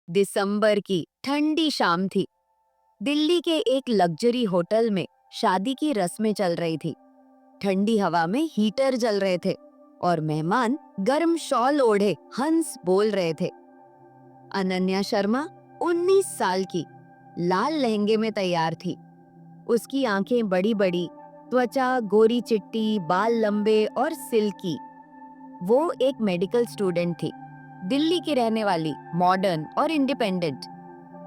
दिसंबर की ठंडी शाम थी। दिल्ली के एक लग्जरी होटल में शादी की रस्में चल रही थी। ठंडी हवा में हीटर जल रहे थे और मेहमान गर्म शॉल ओढ़े हंस बोल रहे थे। अनन्या शर्मा 19 साल की लाल लहंगे में तैयार थी। उसकी आंखें बड़ी बड़ी, त्वचा गोरी चिट्टी, बाल लंबे और सिल्की। वो एक मेडिकल स्टूडेंट थी, दिल्ली की रहने वाली, मॉडर्न और इंडिपेंडेंट।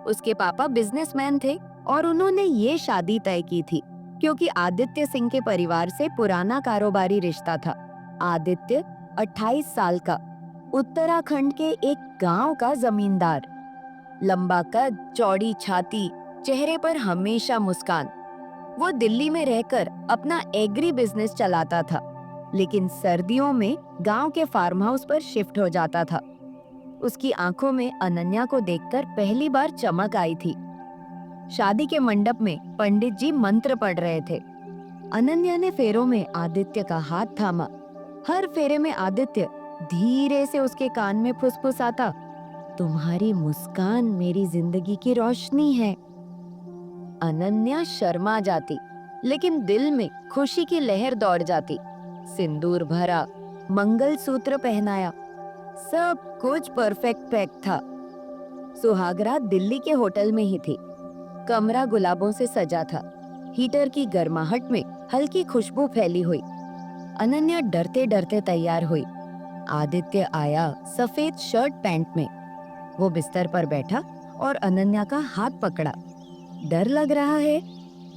उसके पापा बिजनेसमैन थे और उन्होंने ये शादी तय की थी क्योंकि आदित्य सिंह के परिवार से पुराना कारोबारी रिश्ता था। आदित्य 28 साल का, उत्तराखंड के एक गांव का जमींदार। लंबा कद, चौड़ी छाती, चेहरे पर हमेशा मुस्कान। वो दिल्ली में रहकर अपना एग्री बिजनेस चलाता था, लेकिन सर्दियों में गांव के फार्म हाउस पर शिफ्ट हो जाता था। उसकी आंखों में अनन्या को देखकर पहली बार चमक आई थी। शादी के मंडप में पंडित जी मंत्र पढ़ रहे थे। अनन्या ने फेरों में आदित्य का हाथ थामा। हर फेरे में आदित्य धीरे से उसके कान में फुसफुसाता, तुम्हारी मुस्कान मेरी जिंदगी की रोशनी है। अनन्या शर्मा जाती, लेकिन दिल में खुशी की लहर दौड़ जाती। सिंदूर भरा, मंगलसूत्र पहनाया, सब कुछ परफेक्ट पैक था। सुहागरात दिल्ली के होटल में ही थी। कमरा गुलाबों से सजा था। हीटर की गर्माहट में हल्की खुशबू फैली हुई। अनन्या डरते डरते तैयार हुई। आदित्य आया सफेद शर्ट पैंट में। वो बिस्तर पर बैठा और अनन्या का हाथ पकड़ा। डर लग रहा है?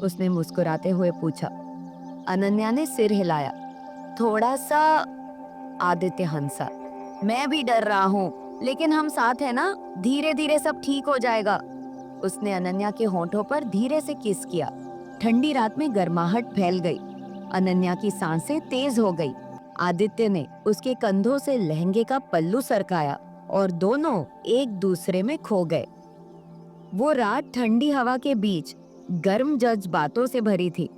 उसने मुस्कुराते हुए पूछा। अनन्या ने सिर हिलाया। थोड़ा सा। आदित्य हंसा। मैं भी डर रहा हूँ, लेकिन हम साथ हैं ना, धीरे धीरे सब ठीक हो जाएगा। उसने अनन्या के होंठों पर धीरे से किस किया। ठंडी रात में गर्माहट फैल गई। अनन्या की सांसें तेज हो गई। आदित्य ने उसके कंधों से लहंगे का पल्लू सरकाया और दोनों एक दूसरे में खो गए। वो रात ठंडी हवा के बीच गर्म जज्बातों से भरी थी।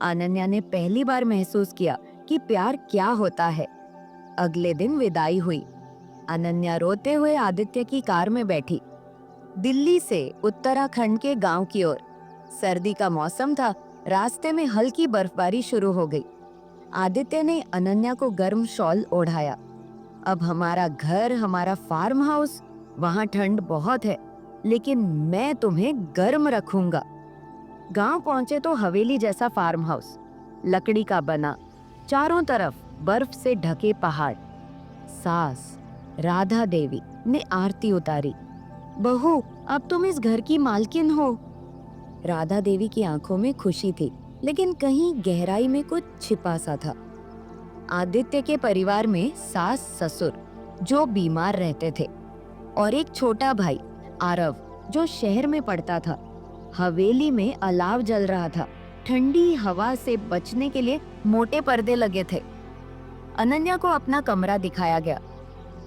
अनन्या ने पहली बार महसूस किया कि प्यार क्या होता है। अगले दिन विदाई हुई। अनन्या रोते हुए आदित्य की कार में बैठी, दिल्ली से उत्तराखंड के गांव की ओर। सर्दी का मौसम था। रास्ते में हल्की बर्फबारी शुरू हो गई। आदित्य ने अनन्या को गर्म शॉल ओढ़ाया। अब हमारा घर, हमारा फार्म हाउस, वहां ठंड बहुत है, लेकिन मैं तुम्हें गर्म रखूंगा। गांव पहुंचे तो हवेली जैसा फार्म हाउस, लकड़ी का बना, चारों तरफ बर्फ से ढके पहाड़। सास राधा देवी ने आरती उतारी। बहू, अब तुम इस घर की मालकिन हो। राधा देवी की आंखों में खुशी थी, लेकिन कहीं गहराई में कुछ छिपा सा था। आदित्य के परिवार में सास ससुर जो बीमार रहते थे और एक छोटा भाई आरव जो शहर में पढ़ता था। हवेली में अलाव जल रहा था। ठंडी हवा से बचने के लिए मोटे पर्दे लगे थे। अनन्या को अपना कमरा दिखाया गया।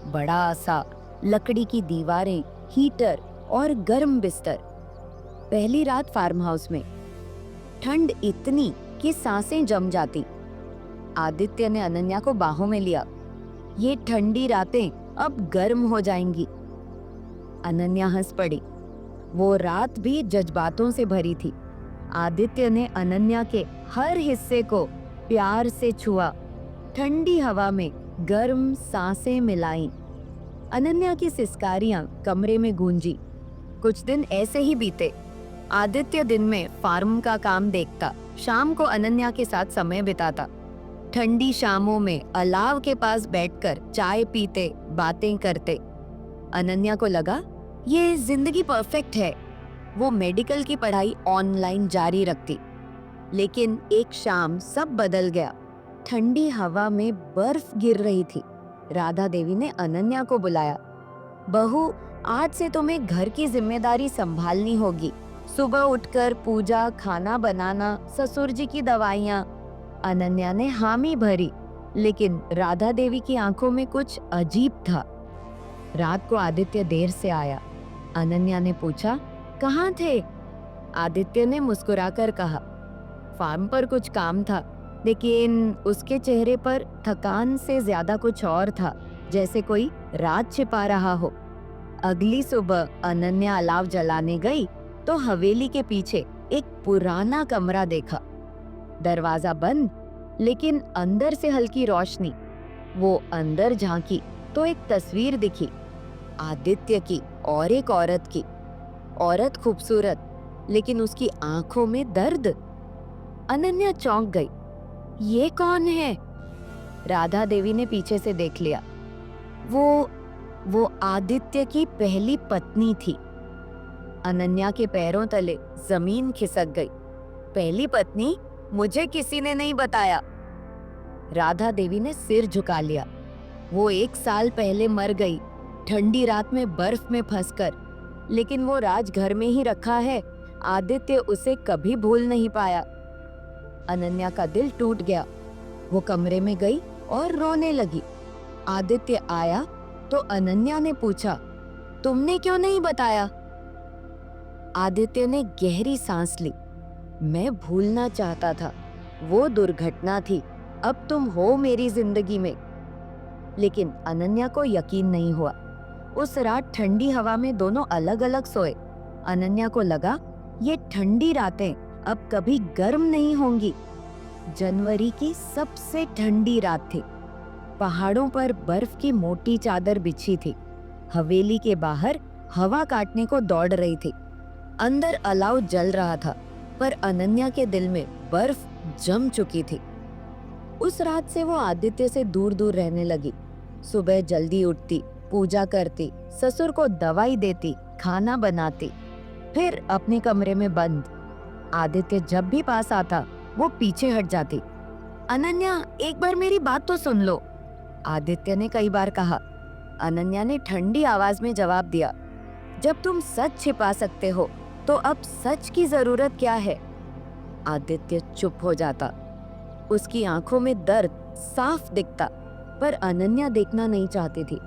बड़ा सा, लकड़ी की दीवारें, हीटर और गर्म बिस्तर। पहली रात फार्म हाउस में। ठंड इतनी कि सांसें जम जाती। आदित्य ने अनन्या को बाहों में लिया। ये ठंडी रातें अब गर्म हो जाएंगी। अनन्या हंस पड़ी। वो रात भी जज्बातों से भरी थी। आदित्य ने अनन्या के हर हिस्से को प्यार से छुआ। ठंडी हवा में गर्म सांसें मिलाईं। अनन्या की सिसकारियां कमरे में गूंजी। कुछ दिन ऐसे ही बीते। आदित्य दिन में फार्म का काम देखता, शाम को अनन्या के साथ समय बिताता। ठंडी शामों में अलाव के पास बैठकर चाय पीते, बातें करते। अनन्या को लगा ये जिंदगी परफेक्ट है। वो मेडिकल की पढ़ाई ऑनलाइन जारी रखती। लेकिन एक शाम सब बदल गया। ठंडी हवा में बर्फ गिर रही थी। राधा देवी ने अनन्या को बुलाया। बहू, आज से तुम्हें घर की जिम्मेदारी संभालनी होगी। सुबह उठकर पूजा, खाना बनाना, ससुर जी की दवाइयाँ। अनन्या ने हामी भरी, लेकिन राधा देवी की आंखों में कुछ अजीब था। रात को आदित्य देर से आया। अनन्या ने पूछा, कहाँ थे? आदित्य ने मुस्कुराकर कहा, फार्म पर कुछ काम था। लेकिन उसके चेहरे पर थकान से ज्यादा कुछ और था, जैसे कोई राज छिपा रहा हो। अगली सुबह अनन्या अलाव जलाने गई तो हवेली के पीछे एक पुराना कमरा देखा। दरवाजा बंद, लेकिन अंदर से हल्की रोशनी। वो अंदर झांकी तो एक तस्वीर दिखी, आदित्य की और एक औरत की। औरत खूबसूरत, लेकिन उसकी आंखों में दर्द। अनन्या चौंक गई। ये कौन है? राधा देवी ने पीछे से देख लिया। वो आदित्य की पहली पत्नी थी। अनन्या के पैरों तले जमीन खिसक गई। पहली पत्नी? मुझे किसी ने नहीं बताया। राधा देवी ने सिर झुका लिया। वो 1 साल पहले मर गई, ठंडी रात में बर्फ में फंसकर। लेकिन वो राज घर में ही रखा है। आदित्य उसे कभी भूल नहीं पाया। अनन्या का दिल टूट गया। वो कमरे में गई और रोने लगी। आदित्य आया तो अनन्या ने पूछा, तुमने क्यों नहीं बताया? आदित्य ने गहरी सांस ली। मैं भूलना चाहता था, वो दुर्घटना थी, अब तुम हो मेरी जिंदगी में। लेकिन अनन्या को यकीन नहीं हुआ। उस रात ठंडी हवा में दोनों अलग अलग सोए। अनन्या को लगा ये ठंडी रातें अब कभी गर्म नहीं होंगी। जनवरी की सबसे ठंडी रात थी। पहाड़ों पर बर्फ की मोटी चादर बिछी थी। हवेली के बाहर हवा काटने को दौड़ रही थी। अंदर अलाव जल रहा था, पर अनन्या के दिल में बर्फ जम चुकी थी। उस रात से वो आदित्य से दूर दूर रहने लगी। सुबह जल्दी उठती, पूजा करती, ससुर को दवाई देती, खाना बनाती, फिर अपने कमरे में बंद। आदित्य जब भी पास आता वो पीछे हट जाती। अनन्या, एक बार मेरी बात तो सुन लो, आदित्य ने कई बार कहा। अनन्या ने ठंडी आवाज में जवाब दिया, जब तुम सच छिपा सकते हो तो अब सच की जरूरत क्या है? आदित्य चुप हो जाता। उसकी आंखों में दर्द साफ दिखता, पर अनन्या देखना नहीं चाहती थी।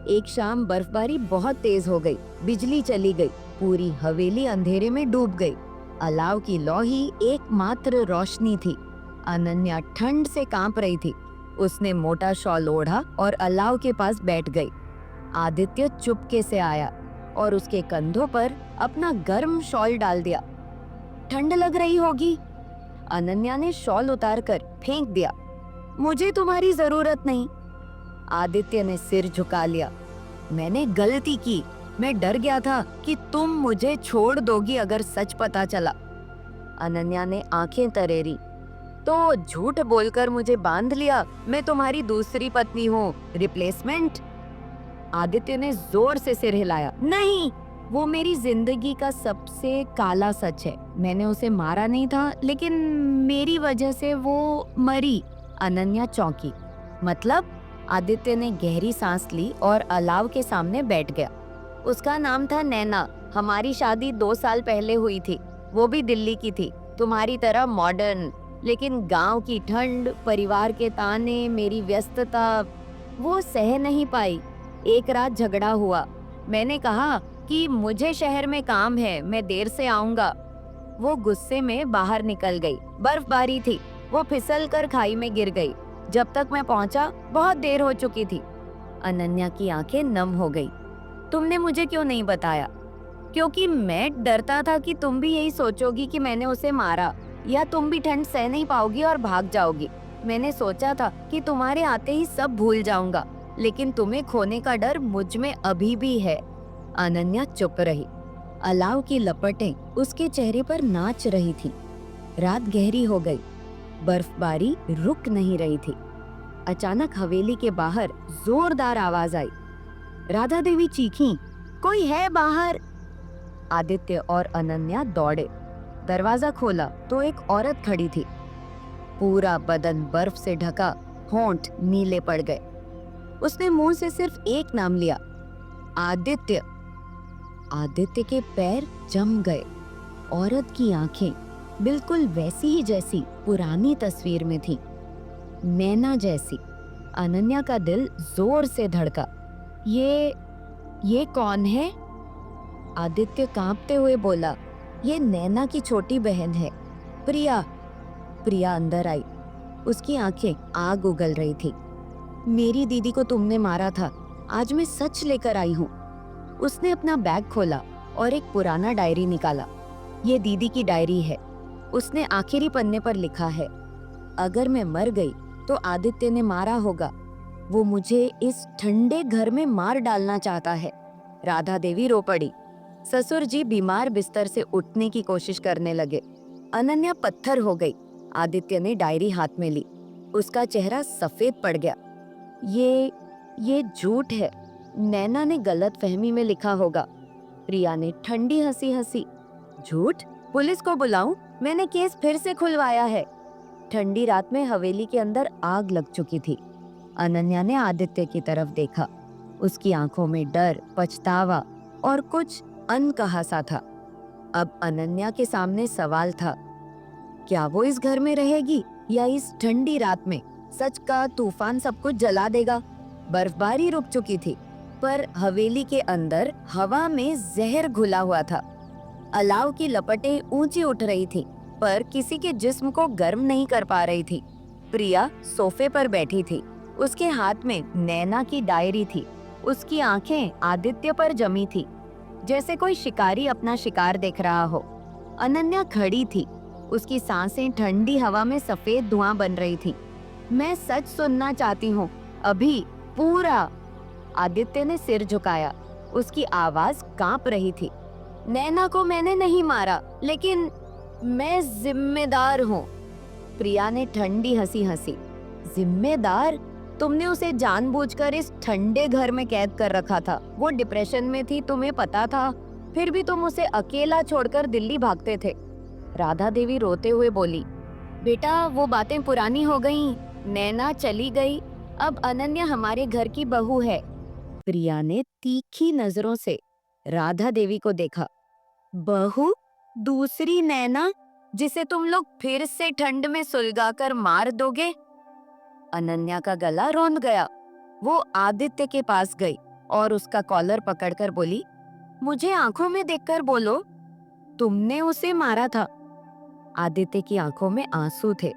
एक शाम बर्फबारी बहुत तेज हो गई, बिजली चली गई, पूरी हवेली अंधेरे में डूब गई। अलाव की लौ ही एकमात्र रोशनी थी। अनन्या ठंड से कांप रही थी। उसने मोटा शॉल ओढ़ा और अलाव के पास बैठ गई। आदित्य चुपके से आया और उसके कंधों पर अपना गर्म शॉल डाल दिया। ठंड लग रही होगी। अनन्या ने शॉल उतारकर फेंक दिया। मुझे तुम्हारी जरूरत नहीं। आदित्य ने सिर झुका लिया। मैंने गलती की। मैं डर गया था कि तुम मुझे छोड़ दोगी अगर सच पता चला। अनन्या ने आंखें तरेरी। तो झूठ बोलकर मुझे बांध लिया। मैं तुम्हारी दूसरी पत्नी हूँ, रिप्लेसमेंट। आदित्य ने जोर से सिर हिलाया। नहीं, वो मेरी जिंदगी का सबसे काला सच है। मैंने उसे मारा नहीं था, लेकिन मेरी वजह से वो मरी। अनन्या चौंकी। मतलब? आदित्य ने गहरी सांस ली और अलाव के सामने बैठ गया। उसका नाम था नैना। हमारी शादी 2 साल पहले हुई थी। वो भी दिल्ली की थी, तुम्हारी तरह मॉडर्न। लेकिन गांव की ठंड, परिवार के ताने, मेरी व्यस्तता, वो सह नहीं पाई। एक रात झगड़ा हुआ। मैंने कहा कि मुझे शहर में काम है, मैं देर से आऊंगा। वो गुस्से में बाहर निकल गई। बर्फबारी थी। वो फिसल कर खाई में गिर गई। जब तक मैं पहुंचा बहुत देर हो चुकी थी। अनन्या की आंखें नम हो गई। तुमने मुझे क्यों नहीं बताया? क्योंकि मैं डरता था कि तुम भी यही सोचोगी कि मैंने उसे मारा, या तुम भी ठंड सह नहीं पाओगी और भाग जाओगी। मैंने सोचा था कि तुम्हारे आते ही सब भूल जाऊंगा, लेकिन तुम्हें खोने का डर मुझ में अभी भी है। अनन्या चुप रही। अलाव की लपटें उसके चेहरे पर नाच रही थी। रात गहरी हो गई। बर्फबारी रुक नहीं रही थी। अचानक हवेली के बाहर जोरदार आवाज आई। राधा देवी चीखीं, कोई है बाहर? आदित्य और अनन्या दौड़े। दरवाजा खोला तो एक औरत खड़ी थी। पूरा बदन बर्फ से ढका, होंठ नीले पड़ गए। उसने मुंह से सिर्फ एक नाम लिया, आदित्य। आदित्य के पैर जम गए। औरत की आंखें बिल्कुल वैसी ही जैसी पुरानी तस्वीर में थी, नैना जैसी। अनन्या का दिल जोर से धड़का। ये कौन है? आदित्य कांपते हुए बोला, ये नैना की छोटी बहन है, प्रिया। प्रिया अंदर आई। उसकी आंखें आग उगल रही थी। मेरी दीदी को तुमने मारा था, आज मैं सच लेकर आई हूँ। उसने अपना बैग खोला और एक पुराना डायरी निकाला। ये दीदी की डायरी है। उसने आखिरी पन्ने पर लिखा है, अगर मैं मर गई तो आदित्य ने मारा होगा। वो मुझे इस ठंडे घर में मार डालना चाहता है। राधा देवी रो पड़ी। ससुर जी बीमार बिस्तर से उठने की कोशिश करने लगे। अनन्या पत्थर हो गई। आदित्य ने डायरी हाथ में ली। उसका चेहरा सफेद पड़ गया। ये झूठ है। नैना ने गलत फहमी में लिखा होगा। प्रिया ने ठंडी हंसी हंसी। झूठ? पुलिस को बुलाऊं? मैंने केस फिर से खुलवाया है। ठंडी रात में हवेली के अंदर आग लग चुकी थी। अनन्या ने आदित्य की तरफ देखा। उसकी आंखों में डर, पछतावा और कुछ अनकहा सा था। अब अनन्या के सामने सवाल था, क्या वो इस घर में रहेगी या इस ठंडी रात में सच का तूफान सब कुछ जला देगा? बर्फबारी रुक चुकी थी, पर हवेली के अंदर हवा में जहर घुला हुआ था। अलाव की लपटें ऊंची उठ रही थी, पर किसी के जिस्म को गर्म नहीं कर पा रही थी। प्रिया सोफे पर बैठी थी। उसके हाथ में नैना की डायरी थी। उसकी आंखें आदित्य पर जमी थी, जैसे कोई शिकारी अपना शिकार देख रहा हो। अनन्या खड़ी थी। उसकी सांसें ठंडी हवा में सफेद धुआं बन रही थी। मैं सच सुनना चाहती हूँ, अभी पूरा। आदित्य ने सिर झुकाया। उसकी आवाज कांप रही थी। नैना को मैंने नहीं मारा, लेकिन मैं जिम्मेदार हूँ। प्रिया ने ठंडी हंसी हंसी। जिम्मेदार? तुमने उसे जानबूझकर इस ठंडे घर में कैद कर रखा था। वो डिप्रेशन में थी, तुम्हें पता था, फिर भी तुम उसे अकेला छोड़कर दिल्ली भागते थे। राधा देवी रोते हुए बोली, बेटा वो बातें पुरानी हो गईं। नैना चली गई, अब अनन्या हमारे घर की बहू है। प्रिया ने तीखी नजरों से राधा देवी को देखा। बहू? दूसरी नैना, जिसे तुम लोग फिर से ठंड में सुलगाकर मार दोगे? अनन्या का गला रौंद गया। वो आदित्य के पास गई और उसका कॉलर पकड़कर बोली, मुझे आंखों में देखकर बोलो, तुमने उसे मारा था? आदित्य की आंखों में आंसू थे।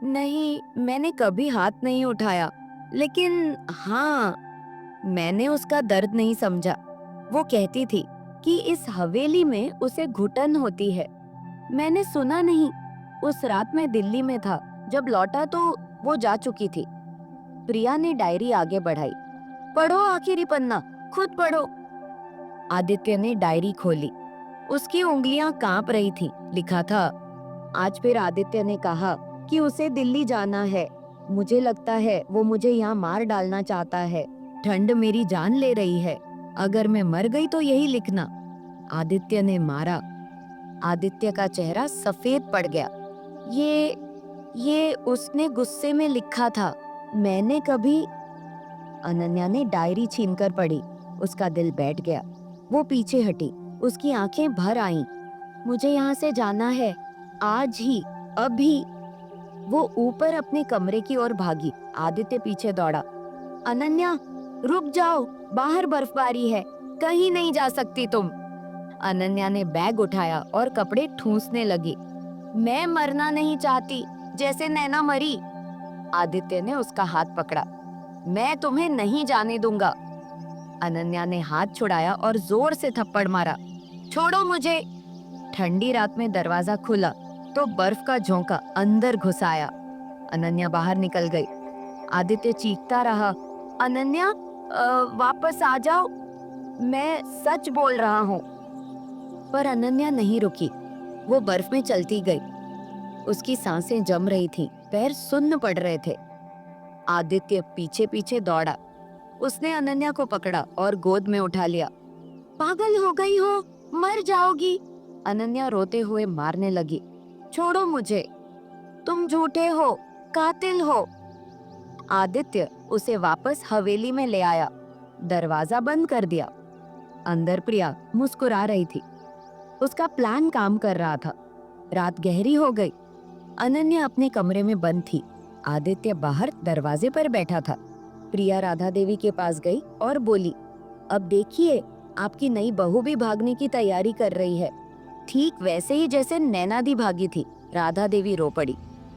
नहीं, मैंने कभी हाथ नहीं उठाया, लेकिन हाँ, मैंने उसका दर्द नहीं समझा। वो कहती थी कि इस हवेली में उसे घुटन होती है। मैंने सुना नहीं। उस रात मैं दिल्ली में था। जब लौटा तो वो जा चुकी थी। प्रिया ने डायरी आगे बढ़ाई। पढ़ो आखिरी पन्ना, खुद पढ़ो। आदित्य ने डायरी खोली। उसकी उंगलियां कांप रही थी। लिखा था, आज फिर आदित्य ने कहा कि उसे दिल्ली जाना है। मुझे लगता है वो मुझे यहाँ मार डालना चाहता है। ठंड मेरी जान ले रही है। अगर मैं मर गई तो यही लिखना, आदित्य ने मारा। आदित्य का चेहरा सफेद पड़ गया। ये उसने गुस्से में लिखा था। मैंने कभी। अनन्या ने डायरी छीनकर पढ़ी। उसका दिल बैठ गया। वो पीछे हटी। उसकी आंखें भर आईं। मुझे यहाँ से जाना है, आज ही, अभी। वो ऊपर अपने कमरे की ओर भागी। आदित्य पीछे दौड़ा। अनन्या, रुक जाओ, बाहर बर्फबारी है, कहीं नहीं जा सकती तुम। अनन्या ने बैग उठाया और कपड़े ठूंसने लगी। मैं मरना नहीं चाहती, जैसे नैना मरी। आदित्य ने उसका हाथ पकड़ा। मैं तुम्हें नहीं जाने दूंगा। अनन्या ने हाथ छुड़ाया और जोर से थप्पड़ मारा। छोड़ो मुझे। ठंडी रात में दरवाजा खुला तो बर्फ का झोंका अंदर घुस आया। अनन्या बाहर निकल गई। आदित्य चीखता रहा, अनन्या, वापस आ जाओ, मैं सच बोल रहा हूँ। पर अनन्या नहीं रुकी। वो बर्फ में चलती गई। उसकी सांसें जम रही थीं, पैर सुन्न पड़ रहे थे। आदित्य पीछे पीछे दौड़ा। उसने अनन्या को पकड़ा और गोद में उठा लिया। पागल हो गई हो, मर जाओगी। अनन्या रोते हुए मारने लगी। छोड़ो मुझे, तुम झूठे हो, कातिल हो। आदित्य उसे वापस हवेली में ले आया। दरवाजा बंद कर दिया। अंदर प्रिया मुस्कुरा रही थी। उसका प्लान काम कर रहा था। रात गहरी हो गई। अनन्या अपने कमरे में बंद थी। आदित्य बाहर दरवाजे पर बैठा था। प्रिया राधा देवी के पास गई और बोली, अब देखिए, आपकी नई बहू भी भागने की तैयारी कर रही है, ठीक वैसे ही जैसे नैना दी भागी थी। राधा देवी रो पड़ी।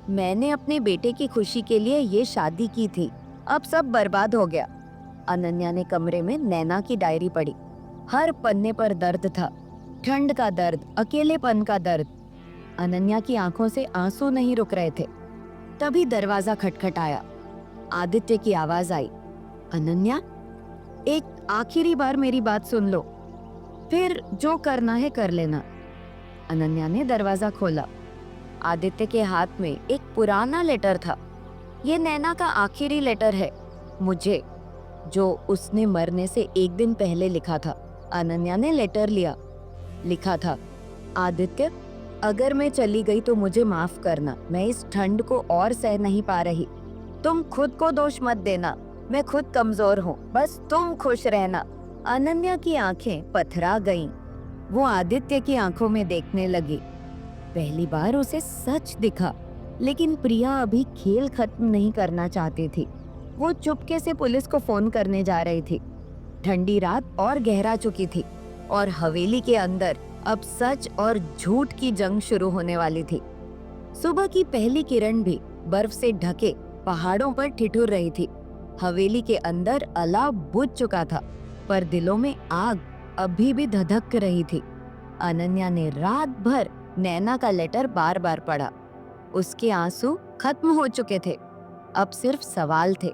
मैंने अपने बेटे की खुशी के लिए ये शादी की थी, अब सब बर्बाद हो गया। अनन्या ने कमरे में नैना की डायरी पढ़ी। हर पन्ने पर दर्द था, ठंड का दर्द, अकेलेपन का दर्द। अनन्या की आंखों से आंसू नहीं रुक रहे थे। तभी दरवाजा खटखटाया। आदित्य की आवाज आई, अनन्या, एक आखिरी बार मेरी बात सुन लो, फिर जो करना है कर लेना। अनन्या ने दरवाजा खोला। आदित्य के हाथ में एक पुराना लेटर था। ये नैना का आखिरी लेटर है मुझे, जो उसने मरने से एक दिन पहले लिखा था। अनन्या ने लेटर लिया। लिखा था, आदित्य, अगर मैं चली गई तो मुझे माफ करना। मैं इस ठंड को और सह नहीं पा रही। तुम खुद को दोष मत देना, मैं खुद कमजोर हूँ, बस तुम खुश रहना। अनन्या की आंखें पथरा गईं। वो आदित्य की आंखों में देखने लगी। पहली बार उसे सच दिखा, लेकिन प्रिया अभी खेल खत्म नहीं करना चाहती थी। वो चुपके से पुलिस को फोन करने जा रही थी। ठंडी रात और गहरा चुकी थी और हवेली के अंदर अब सच और झूठ की जंग शुरू होने वाली थी। सुबह की पहली किरण भी बर्फ से ढके पहाड़ों पर ठिठुर रही थी। हवेली के अंदर अलाव बुझ चुका था, पर दिलों में आग अभी भी धधक रही थी। अनन्या ने रात भर नैना का लेटर बार बार पढ़ा। उसके आंसू खत्म हो चुके थे, अब सिर्फ सवाल थे।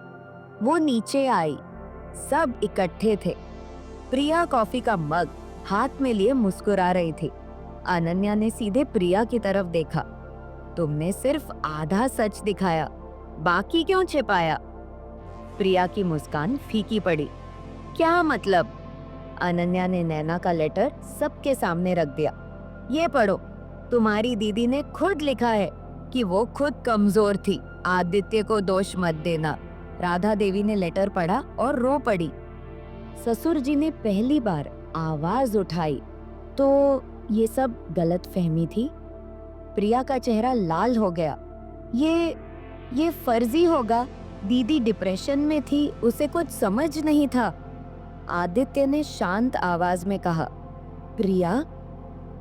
वो नीचे आई। सब इकट्ठे थे। प्रिया कॉफी का मग हाथ में लिए मुस्कुरा रही थी। अनन्या ने सीधे प्रिया की तरफ देखा। तुमने सिर्फ आधा सच दिखाया, बाकी क्यों छिपाया? प्रिया की मुस्कान फीकी पड़ी। क्या मतलब? अनन्या ने नैना का लेटर सबके सामने रख दिया। ये पढ़ो, तुम्हारी दीदी ने खुद लिखा है कि वो खुद कमजोर थी। आदित्य को दोष मत देना। राधा देवी ने लेटर पढ़ा और रो पड़ी। ससुर जी ने पहली बार आवाज उठाई, तो ये सब गलत फहमी थी। प्रिया का चेहरा लाल हो गया। ये फर्जी होगा। दीदी डिप्रेशन में थी, उसे कुछ समझ नहीं था। आदित्य ने शांत आवाज में कहा, प्रिया,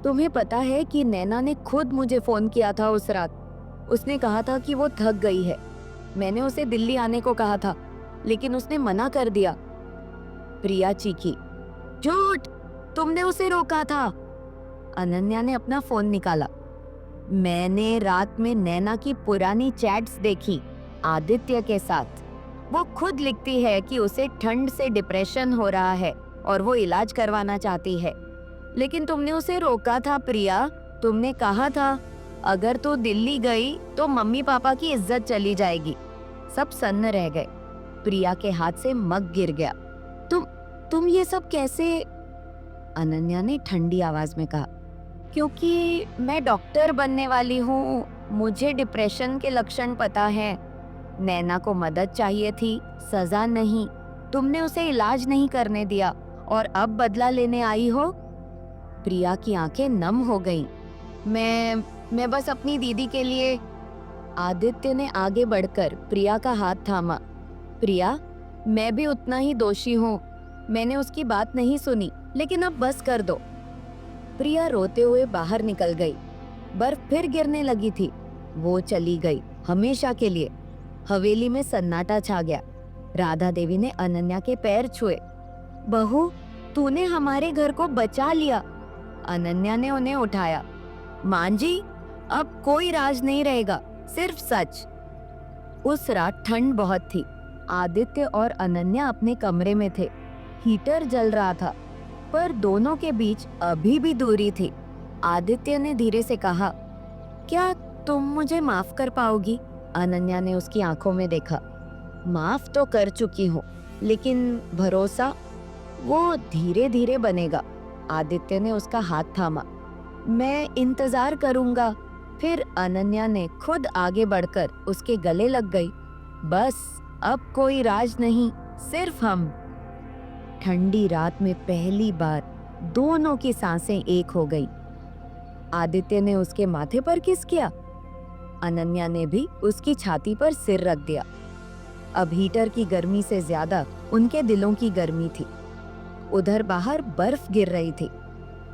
तुम्हें पता है कि नैना ने खुद मुझे फोन किया था उस रात। उसने कहा था कि वो थक गई है। मैंने उसे दिल्ली आने को कहा था, लेकिन उसने मना कर दिया। प्रिया चीखी, झूठ, तुमने उसे रोका था। अनन्या ने अपना फोन निकाला। मैंने रात में नैना की पुरानी चैट्स देखी आदित्य के साथ। वो खुद लिखती है कि उसे ठंड से डिप्रेशन हो रहा है और वो इलाज करवाना चाहती है, लेकिन तुमने उसे रोका था। प्रिया, तुमने कहा था अगर तू दिल्ली गई तो मम्मी पापा की इज्जत चली जाएगी। सब सन्न रह गए। प्रिया के हाथ से मग गिर गया। तुम ये सब कैसे? अनन्या ने ठंडी आवाज में कहा, क्योंकि मैं डॉक्टर बनने वाली हूँ। मुझे डिप्रेशन के लक्षण पता है। नैना को मदद चाहिए थी, सजा नहीं। तुमने उसे इलाज नहीं करने दिया और अब बदला लेने आई हो। प्रिया की आंखें नम हो गईं। मैं बस अपनी दीदी के लिए। आदित्य ने आगे बढ़कर प्रिया का हाथ थामा। प्रिया, मैं भी उतना ही दोषी हूँ। मैंने उसकी बात नहीं सुनी, लेकिन अब बस कर दो। प्रिया रोते हुए बाहर निकल गई। बर्फ फिर गिरने लगी थी। वो चली गई हमेशा के लिए। हवेली में सन्नाटा छा गया। राधा देवी ने अनन्या के पैर छुए। बहू, तूने हमारे घर को बचा लिया। अनन्या ने उन्हें उठाया। मां जी, अब कोई राज नहीं रहेगा, सिर्फ सच। उस रात ठंड बहुत थी। आदित्य और अनन्या अपने कमरे में थे। हीटर जल रहा था, पर दोनों के बीच अभी भी दूरी थी। आदित्य ने धीरे से कहा, क्या तुम मुझे माफ कर पाओगी? अनन्या ने उसकी आंखों में देखा। माफ तो कर चुकी हूँ, लेकिन भरोसा वो धीरे धीरे बनेगा। आदित्य ने उसका हाथ थामा। मैं इंतजार करूंगा। फिर अनन्या ने खुद आगे बढ़कर उसके गले लग गई। बस अब कोई राज नहीं, सिर्फ हम। ठंडी रात में पहली बार दोनों की सांसें एक हो गई। आदित्य ने उसके माथे पर किस किया। अनन्या ने भी उसकी छाती पर सिर रख दिया। अब हीटर की गर्मी से ज्यादा उनके दिलों की गर्मी थी। उधर बाहर बर्फ गिर रही थी,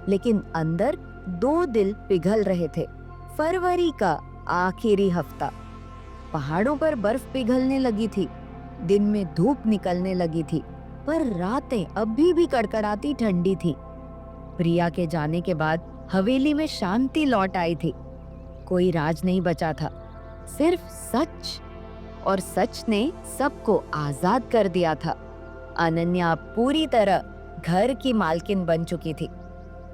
लेकिन अंदर दो दिल पिघल रहे थे। फरवरी का आखिरी हफ्ता। पहाड़ों पर बर्फ पिघलने लगी थी। दिन में धूप निकलने लगी थी। पर रातें अभी भी कड़कड़ाती ठंडी थी। प्रिया के जाने के बाद हवेली में शांति लौट आई थी। कोई राज नहीं बचा था, सिर्फ सच, और सच ने सबको आजाद कर दिया था। अनन्या पूरी तरह घर की मालकिन बन चुकी थी।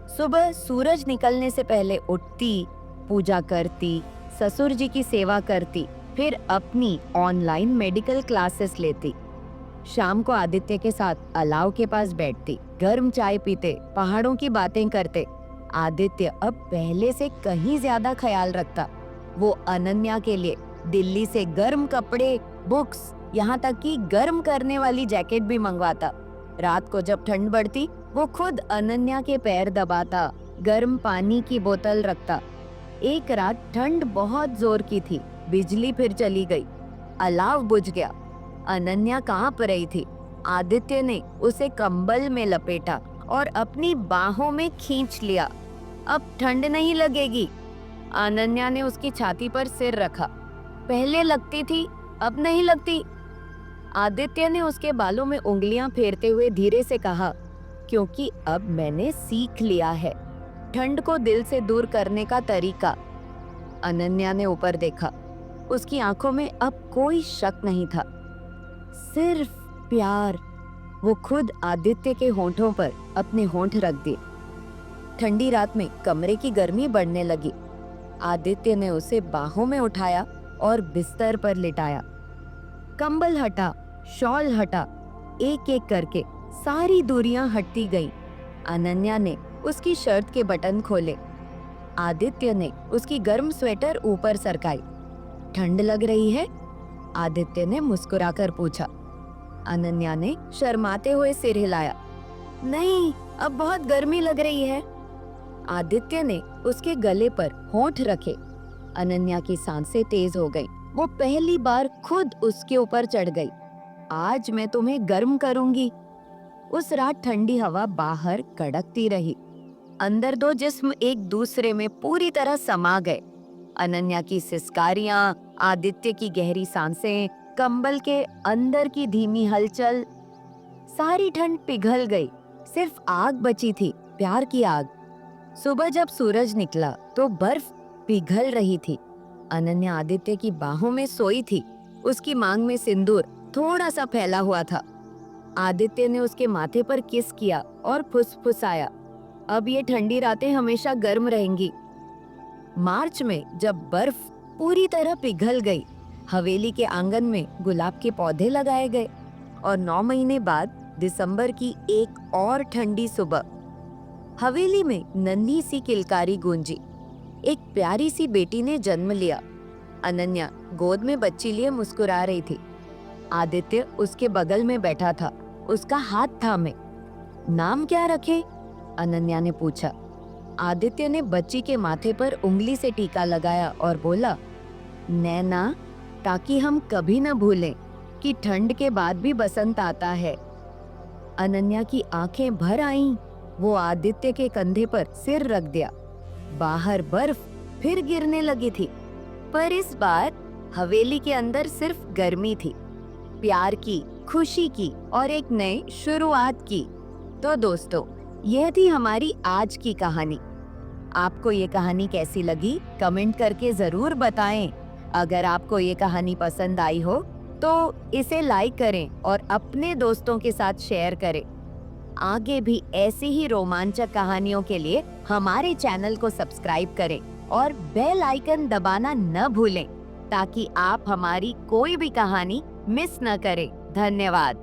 सुबह सूरज निकलने से पहले उठती, पूजा करती, ससुर जी की सेवा करती, फिर अपनी ऑनलाइन मेडिकल क्लासेस लेती। शाम को आदित्य के साथ अलाव के पास बैठती, गर्म चाय पीते, पहाड़ों की बातें करते। आदित्य अब पहले से कहीं ज्यादा ख्याल रखता। वो अनन्या के लिए दिल्ली से गर्म कपड़े, बुक्स, यहाँ तक कि गर्म करने वाली जैकेट भी मंगवाता। रात को जब ठंड बढ़ती, वो खुद अनन्या के पैर दबाता, गर्म पानी की बोतल रखता। एक रात ठंड बहुत जोर की थी, बिजली फिर चली गई, अलाव बुझ गया। अनन्या कांप रही थी। आदित्य ने उसे कंबल में लपेटा और अपनी बाहों में खींच लिया। अब ठंड नहीं लगेगी। अनन्या ने उसकी छाती पर सिर रखा। पहले लगती थी, अब नहीं लगती। आदित्य ने उसके बालों में उंगलियां फेरते हुए धीरे से कहा, क्योंकि अब मैंने सीख लिया है ठंड को दिल से दूर करने का तरीका। अनन्या ने ऊपर देखा। उसकी आंखों में अब कोई शक नहीं था, सिर्फ प्यार। वो खुद आदित्य के होंठों पर अपने होंठ रख दिए। ठंडी रात में कमरे की गर्मी बढ़ने लगी। आदित्य ने उसे बाहों में उठाया और बिस्तर पर लिटाया। कंबल हटा, शॉल हटा, एक एक करके सारी दूरियां हटती गईं। अनन्या ने उसकी शर्ट के बटन खोले। आदित्य ने उसकी गर्म स्वेटर ऊपर सरकाई। ठंड लग रही है? आदित्य ने मुस्कुराकर पूछा। अनन्या ने शर्माते हुए सिर हिलाया। नहीं, अब बहुत गर्मी लग रही है। आदित्य ने उसके गले पर होंठ रखे। अनन्या की सांसें तेज हो गईं। वो पहली बार खुद उसके ऊपर चढ़ गई। आज मैं तुम्हें गर्म करूंगी। उस रात ठंडी हवा बाहर कड़कती रही। अंदर दो जिस्म एक दूसरे में पूरी तरह समा गए। अनन्या की सिसकारियां, आदित्य की गहरी सांसें, कंबल के अंदर की धीमी हलचल, सारी ठंड पिघल गई। सिर्फ आग बची थी, प्यार की आग। सुबह जब सूरज निकला तो बर्फ पिघल रही थी। अनन्या आदित्य की बाहों में सोई थी। उसकी मांग में सिंदूर थोड़ा सा फैला हुआ था। आदित्य ने उसके माथे पर किस किया और फुसफुसाया, अब ये ठंडी रातें हमेशा गर्म रहेंगी। मार्च में जब बर्फ पूरी तरह पिघल गई, हवेली के आंगन में गुलाब के पौधे लगाए गए। और 9 महीने बाद दिसंबर की एक और ठंडी सुबह हवेली में नन्ही सी किलकारी गूंजी। एक प्यारी सी बेटी ने जन्म लिया। अनन्या गोद में बच्ची लिए मुस्कुरा रही थी। आदित्य उसके बगल में बैठा था, उसका हाथ थामे। नाम क्या रखे? अनन्या ने पूछा। आदित्य ने बच्ची के माथे पर उंगली से टीका लगाया और बोला, नैना, ताकि हम कभी न भूलें कि ठंड के बाद भी बसंत आता है। अनन्या की आंखें भर आईं। वो आदित्य के कंधे पर सिर रख दिया। बाहर बर्फ फिर गिरने लगी थी, पर इस बार हवेली के अंदर सिर्फ गर्मी थी, प्यार की, खुशी की और एक नई शुरुआत की। तो दोस्तों, यह थी हमारी आज की कहानी। आपको ये कहानी कैसी लगी कमेंट करके जरूर बताएं। अगर आपको ये कहानी पसंद आई हो तो इसे लाइक करें और अपने दोस्तों के साथ शेयर करें। आगे भी ऐसी ही रोमांचक कहानियों के लिए हमारे चैनल को सब्सक्राइब करें और बेल आइकन दबाना न भूलें, ताकि आप हमारी कोई भी कहानी मिस न करें। धन्यवाद।